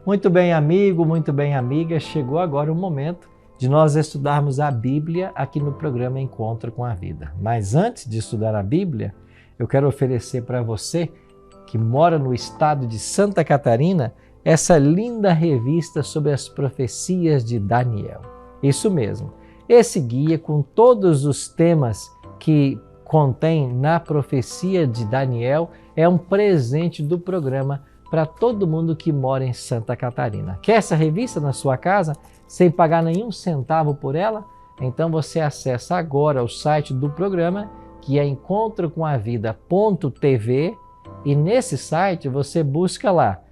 Muito bem, amigo, muito bem, amiga. Chegou agora o momento de nós estudarmos a Bíblia aqui no programa Encontro com a Vida. Mas antes de estudar a Bíblia, eu quero oferecer para você que mora no estado de Santa Catarina essa linda revista sobre as profecias de Daniel. Isso mesmo, esse guia com todos os temas que contém na profecia de Daniel é um presente do programa para todo mundo que mora em Santa Catarina. Quer essa revista na sua casa sem pagar nenhum centavo por ela? Então você acessa agora o site do programa, que é encontrocomavida.tv, e nesse site você busca lá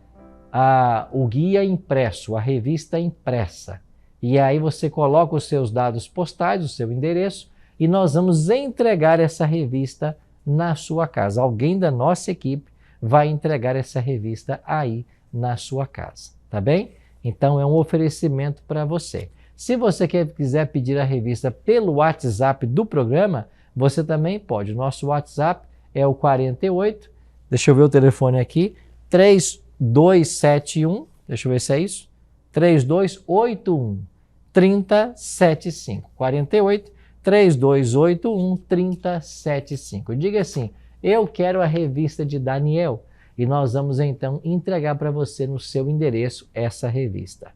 o guia impresso, a revista impressa. E aí você coloca os seus dados postais, o seu endereço, e nós vamos entregar essa revista na sua casa. Alguém da nossa equipe vai entregar essa revista aí na sua casa, tá bem? Então é um oferecimento para você. Se você quiser pedir a revista pelo WhatsApp do programa, você também pode. O nosso WhatsApp é o 48, deixa eu ver o telefone aqui, 3271, deixa eu ver se é isso, 3281 3075, 48 3281 3075. Diga assim: eu quero a revista de Daniel, e nós vamos então entregar para você no seu endereço essa revista.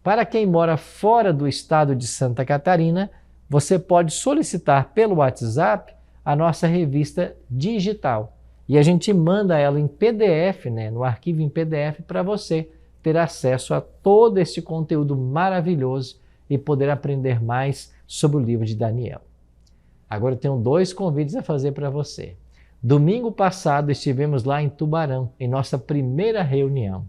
Para quem mora fora do estado de Santa Catarina, você pode solicitar pelo WhatsApp a nossa revista digital. E a gente manda ela em PDF, no arquivo em PDF, para você ter acesso a todo esse conteúdo maravilhoso e poder aprender mais sobre o livro de Daniel. Agora eu tenho 2 convites a fazer para você. Domingo passado estivemos lá em Tubarão, em nossa primeira reunião.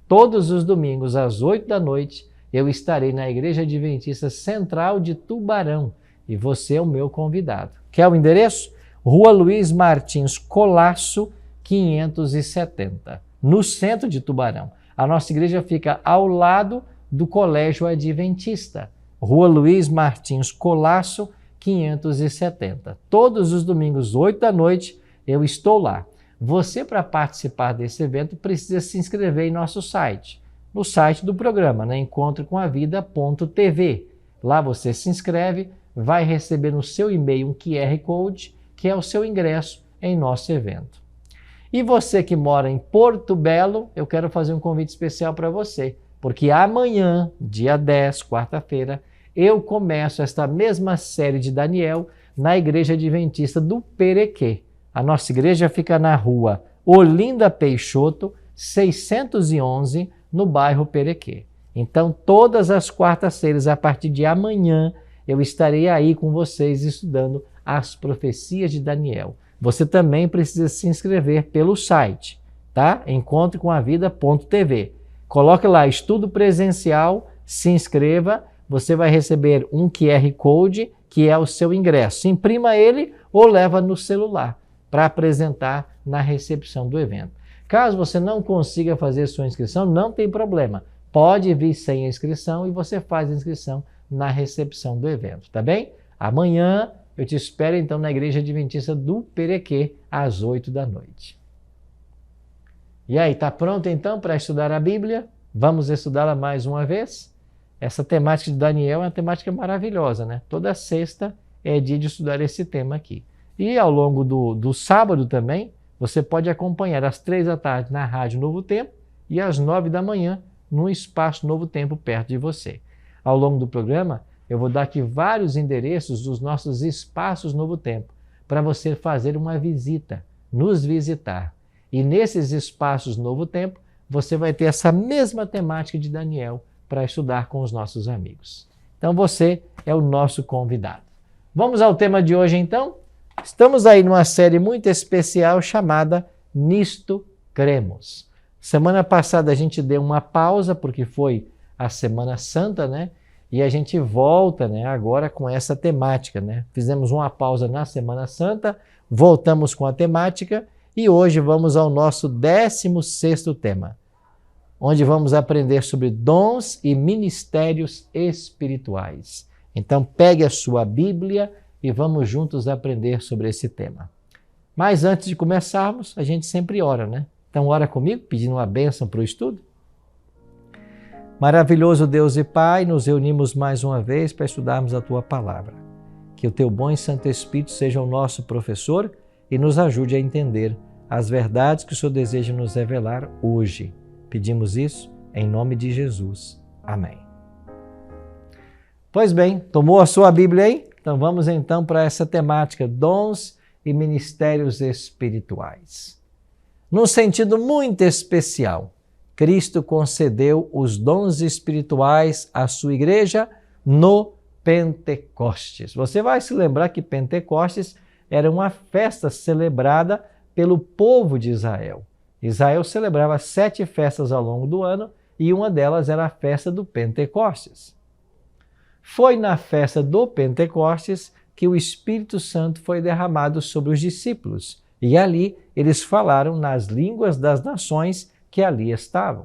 Todos os domingos, às 8 da noite, eu estarei na Igreja Adventista Central de Tubarão e você é o meu convidado. Quer o endereço? Rua Luiz Martins Colasso, 570, no centro de Tubarão. A nossa igreja fica ao lado do Colégio Adventista. Rua Luiz Martins Colasso, 570. Todos os domingos, 8 da noite, eu estou lá. Você, para participar desse evento, precisa se inscrever em nosso site. No site do programa, encontrocomavida.tv. Lá você se inscreve, vai receber no seu e-mail um QR Code, que é o seu ingresso em nosso evento. E você que mora em Porto Belo, eu quero fazer um convite especial para você, porque amanhã, dia 10, quarta-feira, eu começo esta mesma série de Daniel na Igreja Adventista do Perequê. A nossa igreja fica na rua Olinda Peixoto, 611, no bairro Perequê. Então, todas as quartas-feiras, a partir de amanhã, eu estarei aí com vocês estudando as profecias de Daniel. Você também precisa se inscrever pelo site, tá? encontrocomavida.tv. Coloque lá estudo presencial, se inscreva, você vai receber um QR Code, que é o seu ingresso. Imprima ele ou leva no celular para apresentar na recepção do evento. Caso você não consiga fazer sua inscrição, não tem problema. Pode vir sem a inscrição e você faz a inscrição na recepção do evento, tá bem? Amanhã eu te espero então na Igreja Adventista do Perequê, às 8 da noite. E aí, tá pronto então para estudar a Bíblia? Vamos estudá-la mais uma vez? Essa temática de Daniel é uma temática maravilhosa, né? Toda sexta é dia de estudar esse tema aqui. E ao longo do sábado também, você pode acompanhar às 3 da tarde na Rádio Novo Tempo e às 9 da manhã no Espaço Novo Tempo perto de você. Ao longo do programa, eu vou dar aqui vários endereços dos nossos Espaços Novo Tempo para você fazer uma visita, nos visitar. E nesses Espaços Novo Tempo, você vai ter essa mesma temática de Daniel para estudar com os nossos amigos. Então você é o nosso convidado. Vamos ao tema de hoje então? Estamos aí numa série muito especial chamada Nisto Cremos. Semana passada a gente deu uma pausa porque foi a Semana Santa, né? E a gente volta, agora com essa temática, Fizemos uma pausa na Semana Santa, voltamos com a temática e hoje vamos ao nosso 16º tema, onde vamos aprender sobre dons e ministérios espirituais. Então pegue a sua Bíblia e vamos juntos aprender sobre esse tema. Mas antes de começarmos, a gente sempre ora, Então ora comigo, pedindo uma bênção para o estudo. Maravilhoso Deus e Pai, nos reunimos mais uma vez para estudarmos a Tua Palavra. Que o Teu bom e Santo Espírito seja o nosso professor e nos ajude a entender as verdades que o Senhor deseja nos revelar hoje. Pedimos isso em nome de Jesus. Amém. Pois bem, tomou a sua Bíblia aí? Então vamos então para essa temática, dons e ministérios espirituais. Num sentido muito especial, Cristo concedeu os dons espirituais à sua igreja no Pentecostes. Você vai se lembrar que Pentecostes era uma festa celebrada pelo povo de Israel. Israel celebrava 7 festas ao longo do ano e uma delas era a festa do Pentecostes. Foi na festa do Pentecostes que o Espírito Santo foi derramado sobre os discípulos e ali eles falaram nas línguas das nações que ali estavam.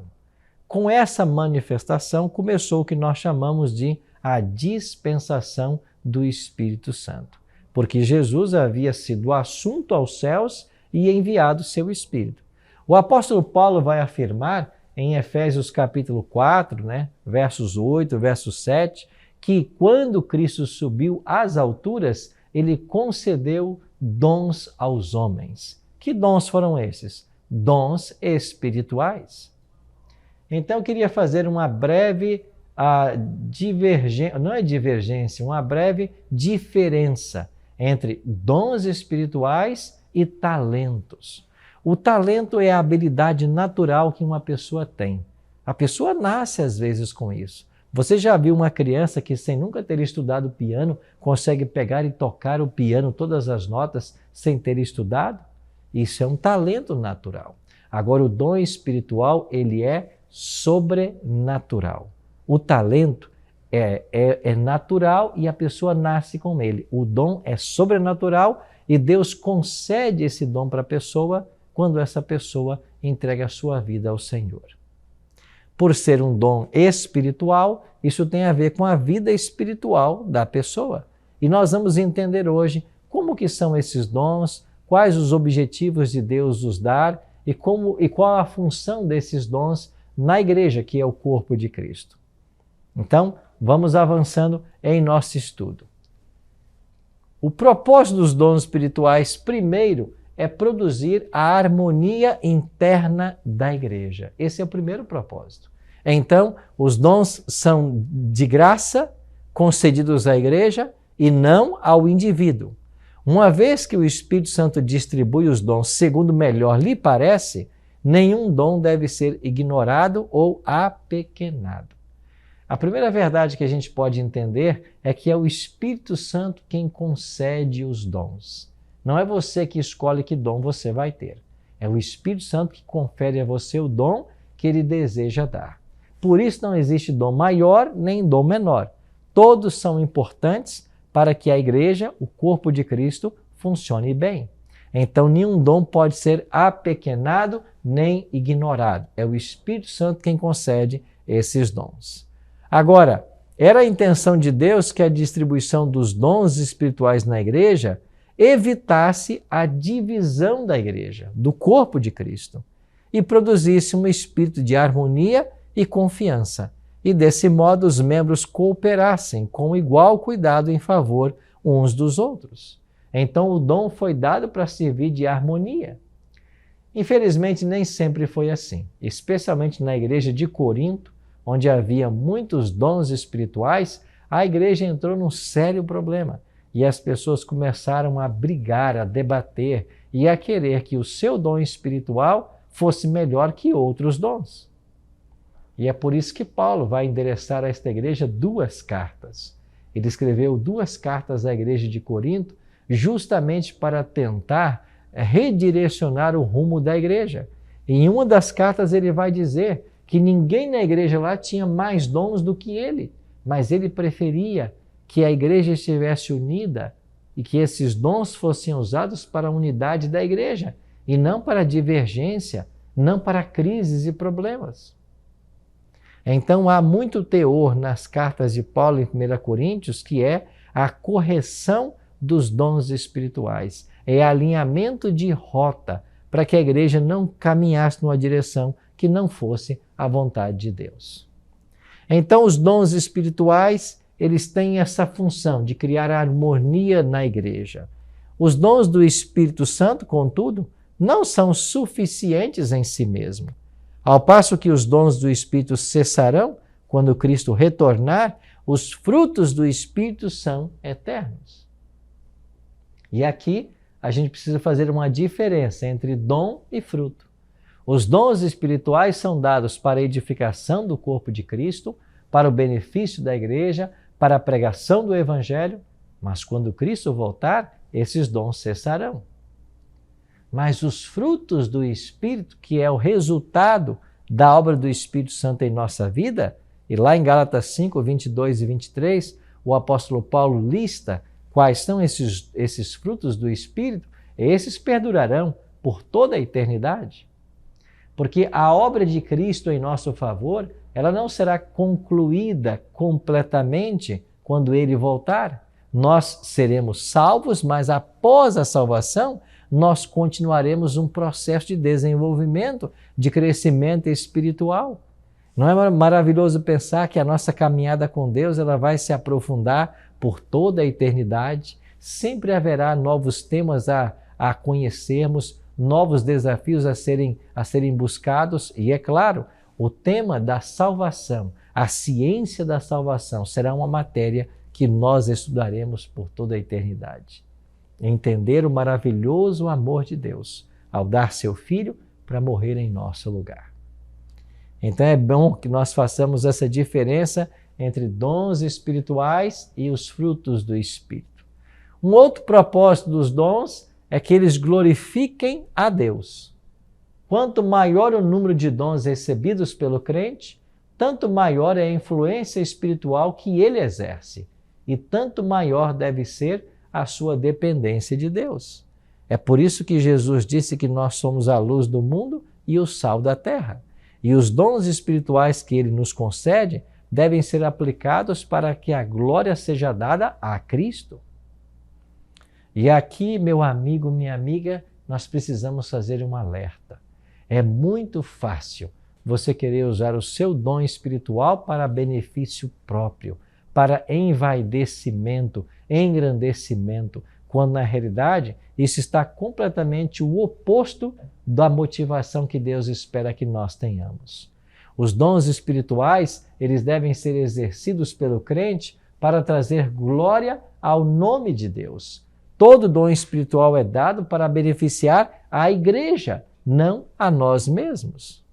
Com essa manifestação começou o que nós chamamos de a dispensação do Espírito Santo, porque Jesus havia sido assunto aos céus e enviado seu Espírito. O apóstolo Paulo vai afirmar em Efésios capítulo 4, versos 8, verso 7, que quando Cristo subiu às alturas, ele concedeu dons aos homens. Que dons foram esses? Dons espirituais. Então eu queria fazer uma breve uma breve diferença entre dons espirituais e talentos. O talento é a habilidade natural que uma pessoa tem. A pessoa nasce às vezes com isso. Você já viu uma criança que sem nunca ter estudado piano consegue pegar e tocar o piano, todas as notas, sem ter estudado? Isso é um talento natural. Agora, o dom espiritual, ele é sobrenatural. O talento é natural e a pessoa nasce com ele. O dom é sobrenatural e Deus concede esse dom para a pessoa quando essa pessoa entrega a sua vida ao Senhor. Por ser um dom espiritual, isso tem a ver com a vida espiritual da pessoa. E nós vamos entender hoje como que são esses dons, quais os objetivos de Deus os dar e qual a função desses dons na igreja, que é o corpo de Cristo. Então, vamos avançando em nosso estudo. O propósito dos dons espirituais, primeiro, é produzir a harmonia interna da igreja. Esse é o primeiro propósito. Então, os dons são de graça, concedidos à igreja e não ao indivíduo. Uma vez que o Espírito Santo distribui os dons segundo melhor lhe parece, nenhum dom deve ser ignorado ou apequenado. A primeira verdade que a gente pode entender é que é o Espírito Santo quem concede os dons. Não é você que escolhe que dom você vai ter. É o Espírito Santo que confere a você o dom que ele deseja dar. Por isso não existe dom maior nem dom menor. Todos são importantes para que a igreja, o corpo de Cristo, funcione bem. Então, nenhum dom pode ser apequenado nem ignorado. É o Espírito Santo quem concede esses dons. Agora, era a intenção de Deus que a distribuição dos dons espirituais na igreja evitasse a divisão da igreja, do corpo de Cristo, e produzisse um espírito de harmonia e confiança. E desse modo os membros cooperassem com igual cuidado em favor uns dos outros. Então o dom foi dado para servir de harmonia. Infelizmente nem sempre foi assim, especialmente na igreja de Corinto, onde havia muitos dons espirituais, a igreja entrou num sério problema e as pessoas começaram a brigar, a debater e a querer que o seu dom espiritual fosse melhor que outros dons. E é por isso que Paulo vai endereçar a esta igreja 2 cartas. Ele escreveu 2 cartas à igreja de Corinto justamente para tentar redirecionar o rumo da igreja. E em uma das cartas ele vai dizer que ninguém na igreja lá tinha mais dons do que ele, mas ele preferia que a igreja estivesse unida e que esses dons fossem usados para a unidade da igreja e não para divergência, não para crises e problemas. Então há muito teor nas cartas de Paulo em 1 Coríntios, que é a correção dos dons espirituais, é alinhamento de rota para que a igreja não caminhasse numa direção que não fosse a vontade de Deus. Então, os dons espirituais, eles têm essa função de criar harmonia na igreja. Os dons do Espírito Santo, contudo, não são suficientes em si mesmo. Ao passo que os dons do Espírito cessarão quando Cristo retornar, os frutos do Espírito são eternos. E aqui a gente precisa fazer uma diferença entre dom e fruto. Os dons espirituais são dados para a edificação do corpo de Cristo, para o benefício da igreja, para a pregação do Evangelho, mas quando Cristo voltar, esses dons cessarão. Mas os frutos do Espírito, que é o resultado da obra do Espírito Santo em nossa vida, e lá em Gálatas 5, 22 e 23, o apóstolo Paulo lista quais são esses frutos do Espírito, esses perdurarão por toda a eternidade. Porque a obra de Cristo em nosso favor, ela não será concluída completamente quando Ele voltar. Nós seremos salvos, mas após a salvação, nós continuaremos um processo de desenvolvimento, de crescimento espiritual. Não é maravilhoso pensar que a nossa caminhada com Deus ela vai se aprofundar por toda a eternidade? Sempre haverá novos temas a conhecermos, novos desafios a serem buscados e, é claro, o tema da salvação, a ciência da salvação será uma matéria que nós estudaremos por toda a eternidade. Entender o maravilhoso amor de Deus ao dar seu Filho para morrer em nosso lugar. Então é bom que nós façamos essa diferença entre dons espirituais e os frutos do Espírito. Um outro propósito dos dons é que eles glorifiquem a Deus. Quanto maior o número de dons recebidos pelo crente, tanto maior é a influência espiritual que ele exerce e tanto maior deve ser a sua dependência de Deus. É por isso que Jesus disse que nós somos a luz do mundo e o sal da terra. E os dons espirituais que ele nos concede devem ser aplicados para que a glória seja dada a Cristo. E aqui, meu amigo, minha amiga, nós precisamos fazer um alerta. É muito fácil você querer usar o seu dom espiritual para benefício próprio, para envaidecimento, engrandecimento, quando na realidade isso está completamente o oposto da motivação que Deus espera que nós tenhamos. Os dons espirituais, eles devem ser exercidos pelo crente para trazer glória ao nome de Deus. Todo dom espiritual é dado para beneficiar a igreja, não a nós mesmos.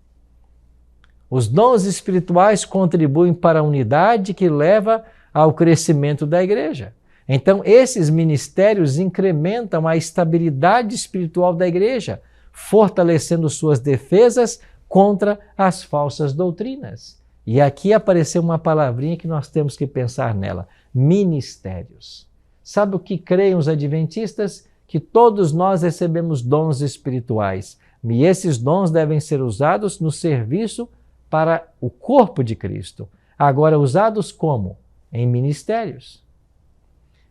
Os dons espirituais contribuem para a unidade que leva ao crescimento da igreja. Então, esses ministérios incrementam a estabilidade espiritual da igreja, fortalecendo suas defesas contra as falsas doutrinas. E aqui apareceu uma palavrinha que nós temos que pensar nela: ministérios. Sabe o que creem os adventistas? Que todos nós recebemos dons espirituais. E esses dons devem ser usados no serviço para o corpo de Cristo. Agora, usados como? Em ministérios.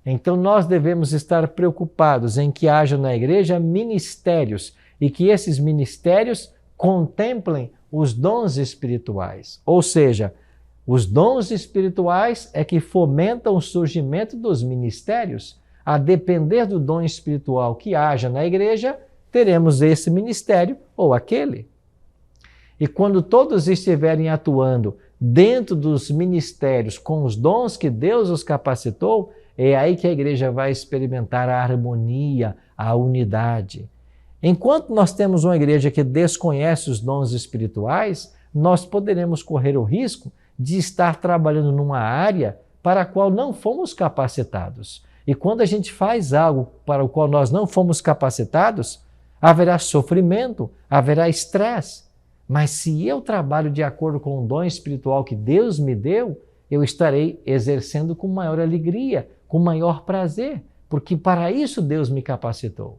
Então, nós devemos estar preocupados em que haja na igreja ministérios e que esses ministérios contemplem os dons espirituais. Ou seja, os dons espirituais é que fomentam o surgimento dos ministérios. A depender do dom espiritual que haja na igreja, teremos esse ministério ou aquele. E quando todos estiverem atuando dentro dos ministérios com os dons que Deus os capacitou, é aí que a igreja vai experimentar a harmonia, a unidade. Enquanto nós temos uma igreja que desconhece os dons espirituais, nós poderemos correr o risco de estar trabalhando numa área para a qual não fomos capacitados. E quando a gente faz algo para o qual nós não fomos capacitados, haverá sofrimento, haverá estresse. Mas se eu trabalho de acordo com o dom espiritual que Deus me deu, eu estarei exercendo com maior alegria, com maior prazer, porque para isso Deus me capacitou.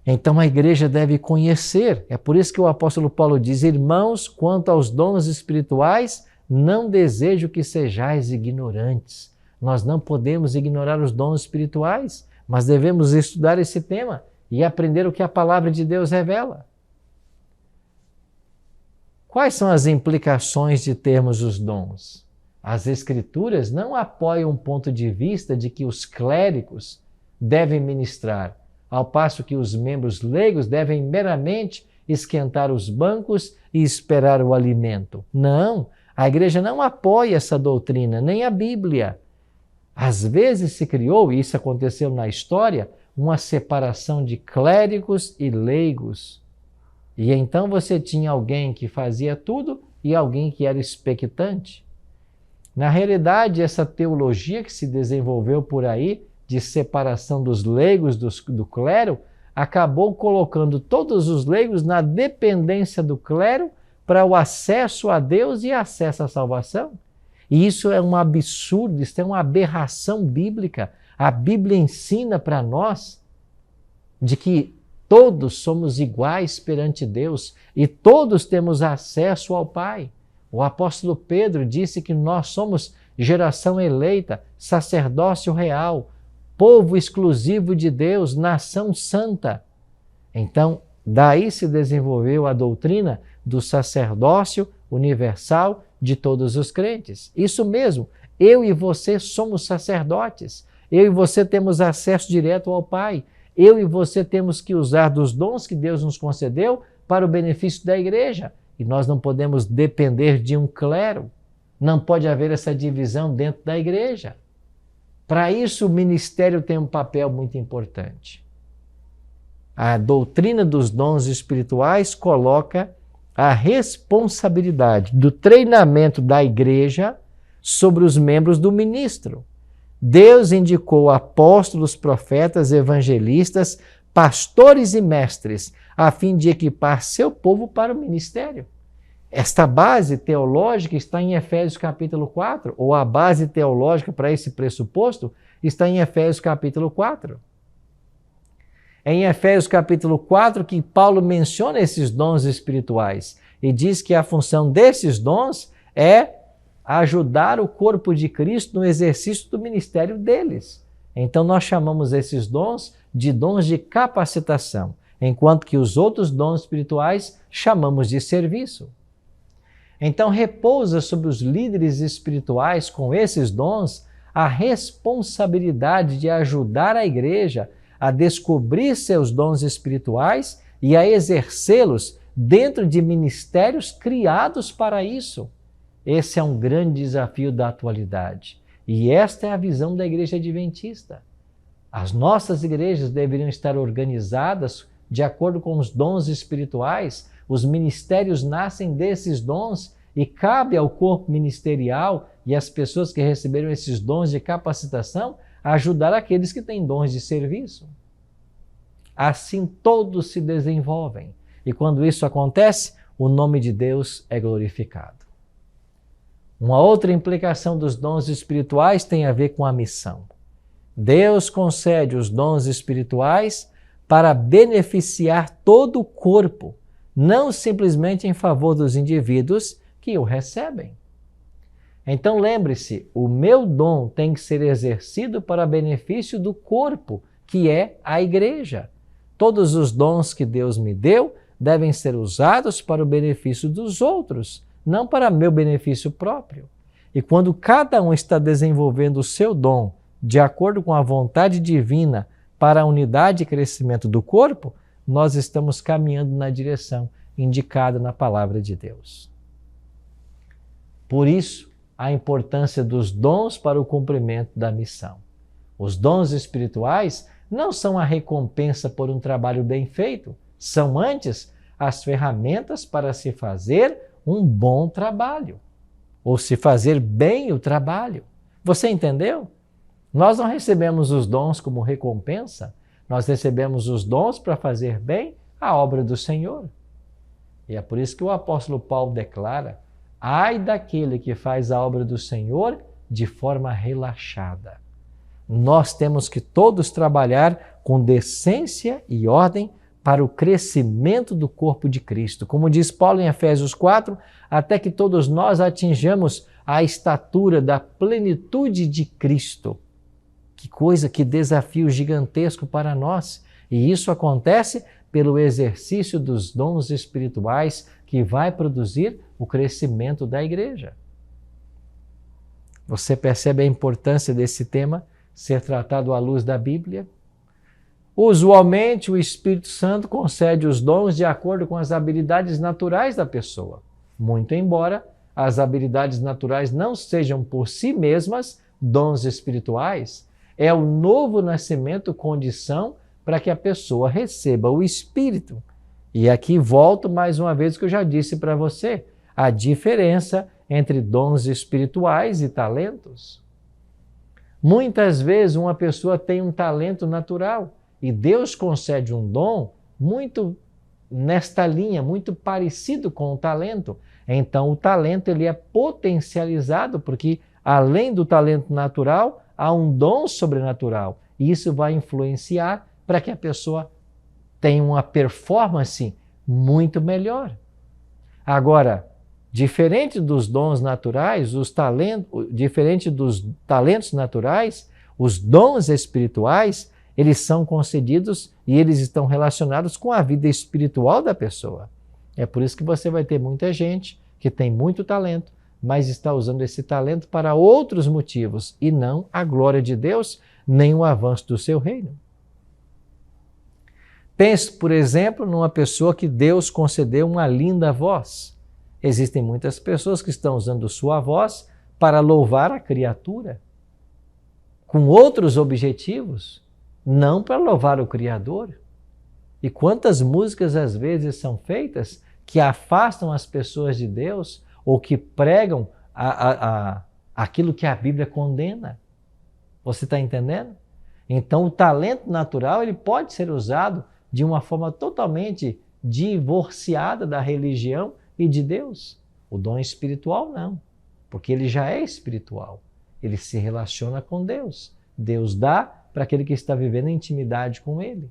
Então a igreja deve conhecer. É por isso que o apóstolo Paulo diz: irmãos, quanto aos dons espirituais, não desejo que sejais ignorantes. Nós não podemos ignorar os dons espirituais, mas devemos estudar esse tema e aprender o que a palavra de Deus revela. Quais são as implicações de termos os dons? As Escrituras não apoiam o ponto de vista de que os clérigos devem ministrar, ao passo que os membros leigos devem meramente esquentar os bancos e esperar o alimento. Não, a igreja não apoia essa doutrina, nem a Bíblia. Às vezes se criou, e isso aconteceu na história, uma separação de clérigos e leigos. E então você tinha alguém que fazia tudo e alguém que era expectante. Na realidade, essa teologia que se desenvolveu por aí, de separação dos leigos do clero, acabou colocando todos os leigos na dependência do clero para o acesso a Deus e acesso à salvação. E isso é um absurdo, isso é uma aberração bíblica. A Bíblia ensina para nós de que todos somos iguais perante Deus e todos temos acesso ao Pai. O apóstolo Pedro disse que nós somos geração eleita, sacerdócio real, povo exclusivo de Deus, nação santa. Então, daí se desenvolveu a doutrina do sacerdócio universal de todos os crentes. Isso mesmo, eu e você somos sacerdotes. Eu e você temos acesso direto ao Pai. Eu e você temos que usar dos dons que Deus nos concedeu para o benefício da igreja. E nós não podemos depender de um clero. Não pode haver essa divisão dentro da igreja. Para isso, o ministério tem um papel muito importante. A doutrina dos dons espirituais coloca a responsabilidade do treinamento da igreja sobre os membros do ministro. Deus indicou apóstolos, profetas, evangelistas, pastores e mestres, a fim de equipar seu povo para o ministério. Esta base teológica está em Efésios capítulo 4, ou a base teológica para esse pressuposto está em Efésios capítulo 4. É em Efésios capítulo 4 que Paulo menciona esses dons espirituais e diz que a função desses dons é ajudar o corpo de Cristo no exercício do ministério deles. Então nós chamamos esses dons de capacitação, enquanto que os outros dons espirituais chamamos de serviço. Então repousa sobre os líderes espirituais com esses dons a responsabilidade de ajudar a igreja a descobrir seus dons espirituais e a exercê-los dentro de ministérios criados para isso. Esse é um grande desafio da atualidade. E esta é a visão da Igreja Adventista. As nossas igrejas deveriam estar organizadas de acordo com os dons espirituais. Os ministérios nascem desses dons e cabe ao corpo ministerial e às pessoas que receberam esses dons de capacitação ajudar aqueles que têm dons de serviço. Assim todos se desenvolvem. E quando isso acontece, o nome de Deus é glorificado. Uma outra implicação dos dons espirituais tem a ver com a missão. Deus concede os dons espirituais para beneficiar todo o corpo, não simplesmente em favor dos indivíduos que o recebem. Então lembre-se, o meu dom tem que ser exercido para benefício do corpo, que é a igreja. Todos os dons que Deus me deu devem ser usados para o benefício dos outros, não para meu benefício próprio. E quando cada um está desenvolvendo o seu dom de acordo com a vontade divina para a unidade e crescimento do corpo, nós estamos caminhando na direção indicada na palavra de Deus. Por isso, a importância dos dons para o cumprimento da missão. Os dons espirituais não são a recompensa por um trabalho bem feito, são antes as ferramentas para se fazer um bom trabalho, ou se fazer bem o trabalho. Você entendeu? Nós não recebemos os dons como recompensa, nós recebemos os dons para fazer bem a obra do Senhor. E é por isso que o apóstolo Paulo declara: ai daquele que faz a obra do Senhor de forma relaxada. Nós temos que todos trabalhar com decência e ordem para o crescimento do corpo de Cristo. Como diz Paulo em Efésios 4, até que todos nós atinjamos a estatura da plenitude de Cristo. Que coisa, que desafio gigantesco para nós. E isso acontece pelo exercício dos dons espirituais que vai produzir o crescimento da igreja. Você percebe a importância desse tema ser tratado à luz da Bíblia? Usualmente, o Espírito Santo concede os dons de acordo com as habilidades naturais da pessoa, muito embora as habilidades naturais não sejam por si mesmas dons espirituais. É o novo nascimento condição para que a pessoa receba o Espírito. E aqui volto mais uma vez o que eu já disse para você, a diferença entre dons espirituais e talentos. Muitas vezes uma pessoa tem um talento natural e Deus concede um dom muito nesta linha, muito parecido com o talento. Então o talento ele é potencializado porque além do talento natural, há um dom sobrenatural. E isso vai influenciar para que a pessoa tenha uma performance muito melhor. Agora, diferente dos dons naturais, diferente dos talentos naturais, os dons espirituais, eles são concedidos e eles estão relacionados com a vida espiritual da pessoa. É por isso que você vai ter muita gente que tem muito talento, mas está usando esse talento para outros motivos e não a glória de Deus, nem o avanço do seu reino. Pense, por exemplo, numa pessoa que Deus concedeu uma linda voz. Existem muitas pessoas que estão usando sua voz para louvar a criatura, com outros objetivos, não para louvar o Criador. E quantas músicas às vezes são feitas que afastam as pessoas de Deus ou que pregam aquilo que a Bíblia condena. Você está entendendo? Então o talento natural ele pode ser usado de uma forma totalmente divorciada da religião e de Deus. O dom espiritual não, porque ele já é espiritual. Ele se relaciona com Deus. Deus dá para aquele que está vivendo em intimidade com Ele.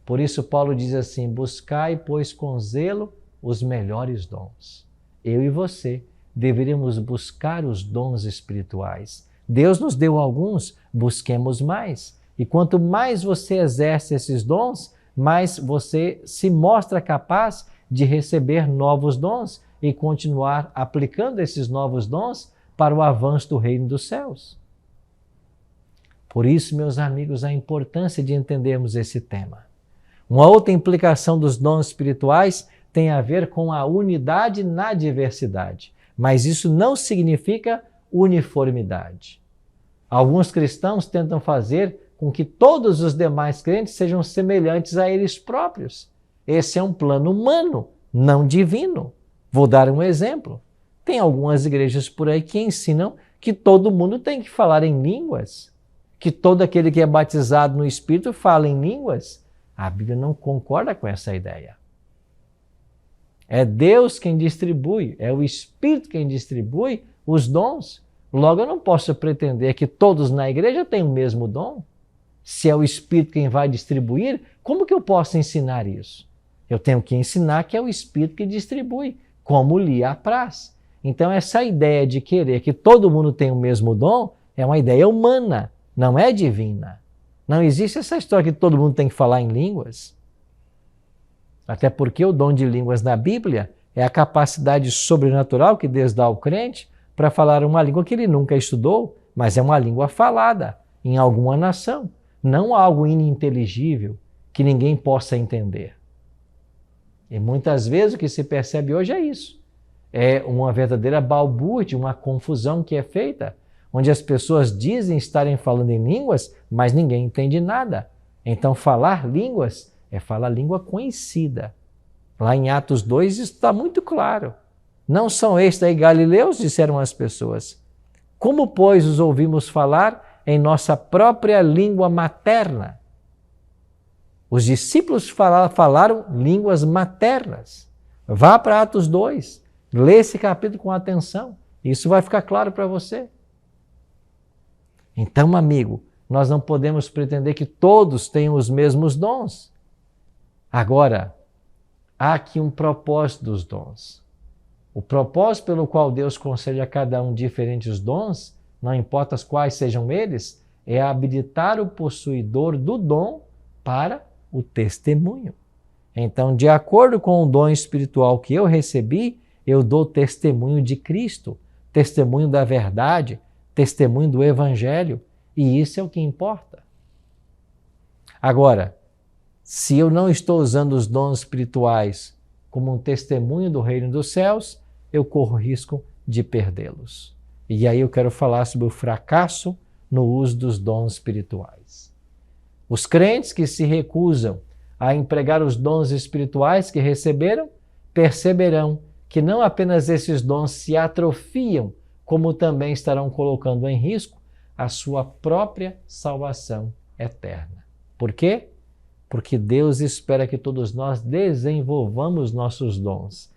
Por isso Paulo diz assim, buscai, pois, com zelo os melhores dons. Eu e você deveríamos buscar os dons espirituais. Deus nos deu alguns, busquemos mais. E quanto mais você exerce esses dons, mais você se mostra capaz de receber novos dons e continuar aplicando esses novos dons para o avanço do reino dos céus. Por isso, meus amigos, a importância de entendermos esse tema. Uma outra implicação dos dons espirituais tem a ver com a unidade na diversidade, mas isso não significa uniformidade. Alguns cristãos tentam fazer com que todos os demais crentes sejam semelhantes a eles próprios. Esse é um plano humano, não divino. Vou dar um exemplo. Tem algumas igrejas por aí que ensinam que todo mundo tem que falar em línguas, que todo aquele que é batizado no Espírito fala em línguas. A Bíblia não concorda com essa ideia. É Deus quem distribui, é o Espírito quem distribui os dons. Logo, eu não posso pretender que todos na igreja tenham o mesmo dom. Se é o Espírito quem vai distribuir, como que eu posso ensinar isso? Eu tenho que ensinar que é o Espírito que distribui, como lhe apraz. Então, essa ideia de querer que todo mundo tenha o mesmo dom é uma ideia humana, não é divina. Não existe essa história que todo mundo tem que falar em línguas. Até porque o dom de línguas na Bíblia é a capacidade sobrenatural que Deus dá ao crente para falar uma língua que ele nunca estudou, mas é uma língua falada em alguma nação, não algo ininteligível que ninguém possa entender. E muitas vezes o que se percebe hoje é isso. É uma verdadeira balbúrdia, uma confusão que é feita, onde as pessoas dizem estarem falando em línguas, mas ninguém entende nada. Então falar línguas é falar língua conhecida. Lá em Atos 2 isso está muito claro. Não são estes aí galileus, disseram as pessoas. Como, pois, os ouvimos falar em nossa própria língua materna? Os discípulos falaram línguas maternas. Vá para Atos 2, lê esse capítulo com atenção. Isso vai ficar claro para você. Então, amigo, nós não podemos pretender que todos tenham os mesmos dons. Agora, há aqui um propósito dos dons. O propósito pelo qual Deus concede a cada um diferentes dons, não importa quais sejam eles, é habilitar o possuidor do dom para o testemunho. Então, de acordo com o dom espiritual que eu recebi, eu dou testemunho de Cristo, testemunho da verdade, testemunho do Evangelho, e isso é o que importa. Agora, se eu não estou usando os dons espirituais como um testemunho do reino dos céus, eu corro risco de perdê-los. E aí eu quero falar sobre o fracasso no uso dos dons espirituais. Os crentes que se recusam a empregar os dons espirituais que receberam, perceberão que não apenas esses dons se atrofiam, como também estarão colocando em risco a sua própria salvação eterna. Por quê? Porque Deus espera que todos nós desenvolvamos nossos dons.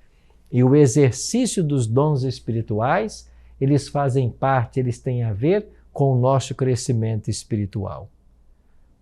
E o exercício dos dons espirituais, eles fazem parte, eles têm a ver com o nosso crescimento espiritual.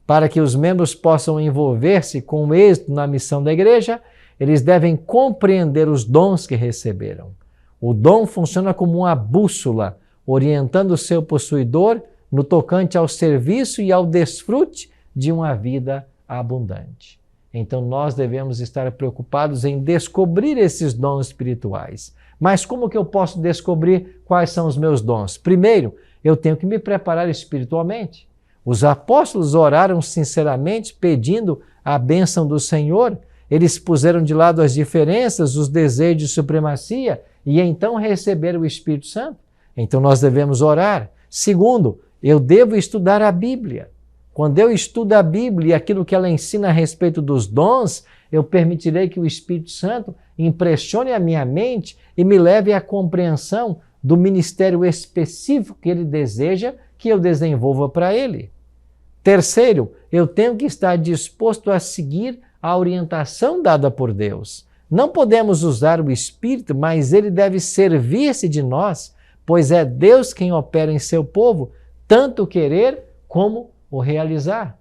Para que os membros possam envolver-se com êxito na missão da igreja, eles devem compreender os dons que receberam. O dom funciona como uma bússola, orientando o seu possuidor no tocante ao serviço e ao desfrute de uma vida abundante. Então nós devemos estar preocupados em descobrir esses dons espirituais. Mas como que eu posso descobrir quais são os meus dons? Primeiro, eu tenho que me preparar espiritualmente. Os apóstolos oraram sinceramente pedindo a bênção do Senhor. Eles puseram de lado as diferenças, os desejos de supremacia e então receberam o Espírito Santo. Então nós devemos orar. Segundo, eu devo estudar a Bíblia. Quando eu estudo a Bíblia e aquilo que ela ensina a respeito dos dons, eu permitirei que o Espírito Santo impressione a minha mente e me leve à compreensão do ministério específico que ele deseja que eu desenvolva para ele. Terceiro, eu tenho que estar disposto a seguir a orientação dada por Deus. Não podemos usar o Espírito, mas ele deve servir-se de nós, pois é Deus quem opera em seu povo, tanto o querer como o realizar.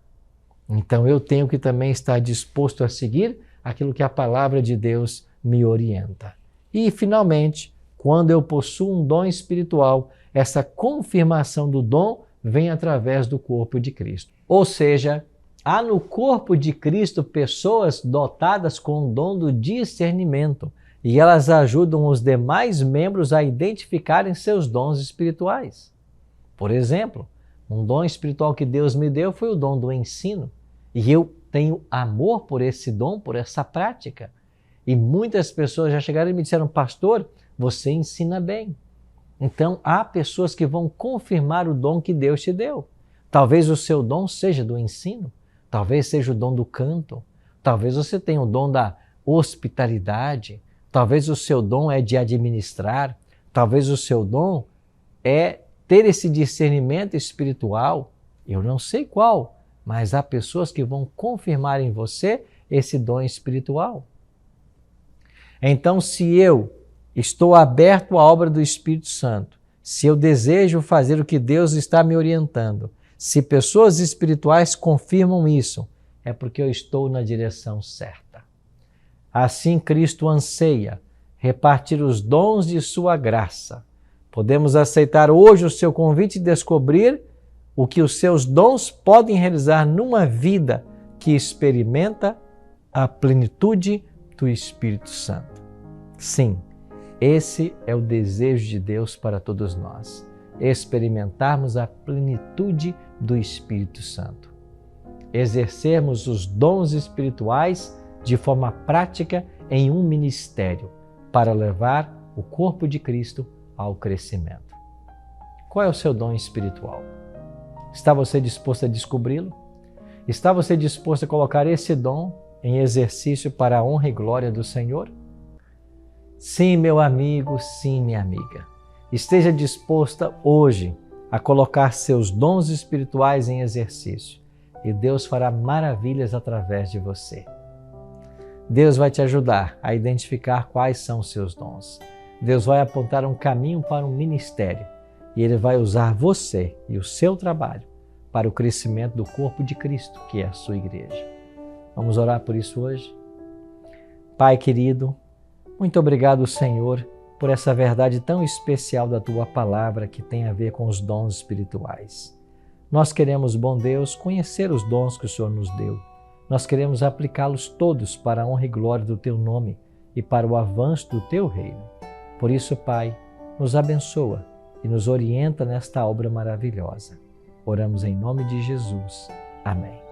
Então eu tenho que também estar disposto a seguir aquilo que a palavra de Deus me orienta. E, finalmente, quando eu possuo um dom espiritual, essa confirmação do dom vem através do corpo de Cristo. Ou seja, há no corpo de Cristo pessoas dotadas com o dom do discernimento e elas ajudam os demais membros a identificarem seus dons espirituais. Por exemplo, um dom espiritual que Deus me deu foi o dom do ensino. E eu tenho amor por esse dom, por essa prática. E muitas pessoas já chegaram e me disseram, pastor, você ensina bem. Então, há pessoas que vão confirmar o dom que Deus te deu. Talvez o seu dom seja do ensino, talvez seja o dom do canto, talvez você tenha o dom da hospitalidade, talvez o seu dom é de administrar, talvez o seu dom é ter esse discernimento espiritual, eu não sei qual, mas há pessoas que vão confirmar em você esse dom espiritual. Então, se eu estou aberto à obra do Espírito Santo, se eu desejo fazer o que Deus está me orientando, se pessoas espirituais confirmam isso, é porque eu estou na direção certa. Assim, Cristo anseia repartir os dons de sua graça. Podemos aceitar hoje o seu convite e descobrir o que os seus dons podem realizar numa vida que experimenta a plenitude do Espírito Santo. Sim, esse é o desejo de Deus para todos nós, experimentarmos a plenitude do Espírito Santo. Exercermos os dons espirituais de forma prática em um ministério para levar o corpo de Cristo ao crescimento. Qual é o seu dom espiritual? Está você disposto a descobri-lo? Está você disposto a colocar esse dom em exercício para a honra e glória do Senhor? Sim, meu amigo, sim, minha amiga. Esteja disposta hoje a colocar seus dons espirituais em exercício e Deus fará maravilhas através de você. Deus vai te ajudar a identificar quais são os seus dons. Deus vai apontar um caminho para um ministério e Ele vai usar você e o seu trabalho para o crescimento do corpo de Cristo, que é a sua igreja. Vamos orar por isso hoje? Pai querido, muito obrigado, Senhor, por essa verdade tão especial da Tua palavra que tem a ver com os dons espirituais. Nós queremos, bom Deus, conhecer os dons que o Senhor nos deu. nós queremos aplicá-los todos para a honra e glória do Teu nome e para o avanço do Teu reino. Por isso, Pai, nos abençoa e nos orienta nesta obra maravilhosa. Oramos em nome de Jesus. Amém.